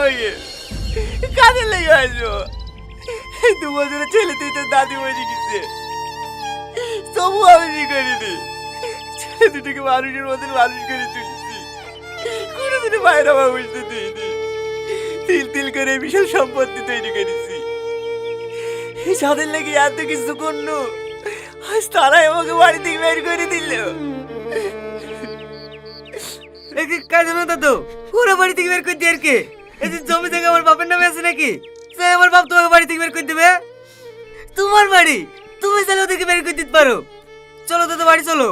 আমাকে কাজে লেগে আসবো। 2 বছরের ছেলে তুই তোর দাদি মরে গেছে, তবু আমি কি করিনি। ছেলে দুটোকে মানুষের মতন মানুষ করে তুলছি, কোনোদিনে বাইরে আমার বুঝতে দিইনি। তিল তিল করে বিশাল সম্পত্তি তৈরি করেছি। যাদের লেগে এত কিছু করলো, আজ তারাই আমাকে বাড়ি থেকে বের করে দিল। কাজে না দাদু, ওরা বাড়ি থেকে বের করে দিয়ে আর কি? এই যে জমি জায়গা আমার বাপের নামে আছে নাকি? সে আমার বাপ তোমাকে বাড়ি থেকে বের করে দেবে? তোমার বাড়ি, তুমি চাইলে ওদেরকে বের করে দিতে পারো। চলো দাদু, বাড়ি চলো।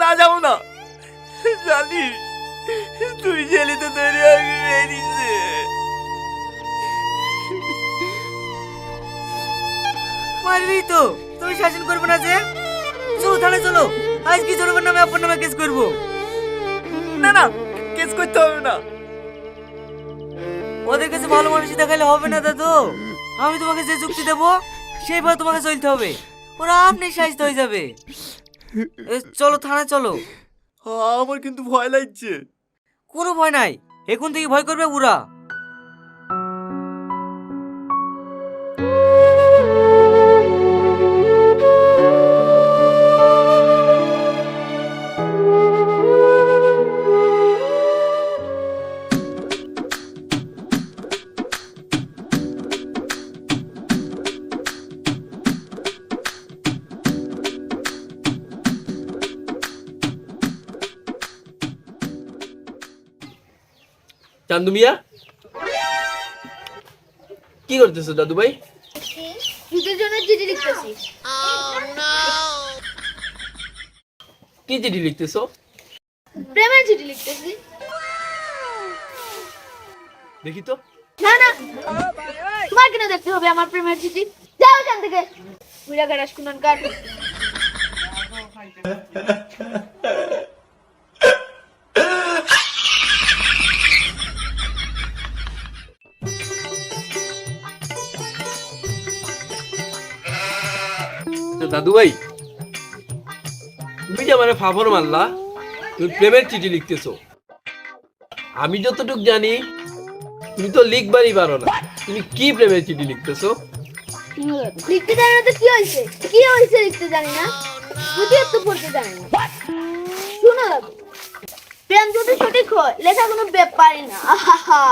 না, যাবো না। জানিস তুই ছেলে তো তৈরি হয়ে বেরিয়েছে। পারবি তো, তুমি শাসন করবে না যে? চলো থানায় চলো, আজ কি জোরবার নামে আপনার নামে কেস করবো। না না, কেস করতে হবে না। ওদের কাছে ভালো মানুষই দেখাইলে হবে না দাদু। আমি তোমাকে যে যুক্তি দেবো সেইভাবে তোমাকে চলতে হবে, ওরা আপনি সাহিত্য হয়ে যাবে। চলো থানায় চলো। আমার কিন্তু ভয় লাগছে। কোনো ভয় নাই, এখন থেকে ভয় করবে ওরা। চান্দু মিয়া, কি করতেছো দাদু ভাই? দুটোর জন্য চিঠি লিখতেছি। কি চিঠি লিখতেছো? প্রেমের চিঠি লিখতেছি। দেখি তো। না না, তোমার কেন দেখতে হবে আমার প্রেমের চিঠি? যাও এখান থেকে, বুড়া গাড়াস কুনন কাট। দাদু ভাই, তুমি যে আমার ফাফর মারলা, তুমি প্রেমের চিঠি লিখতেছো। আমি যতটুকু জানি তুমি তো লিখবারই পারো না, তুমি কি প্রেমের চিঠি লিখতেছো? লিখতে জানি না তো কি হয়েছে? কি হয়েছে লিখতে জানি না? বুঝি তো পড়তে জানি না। শোনো দাদু, প্রেম যদি সঠিক হয় লেখা কোনো ব্যাপারই না। আহা হা।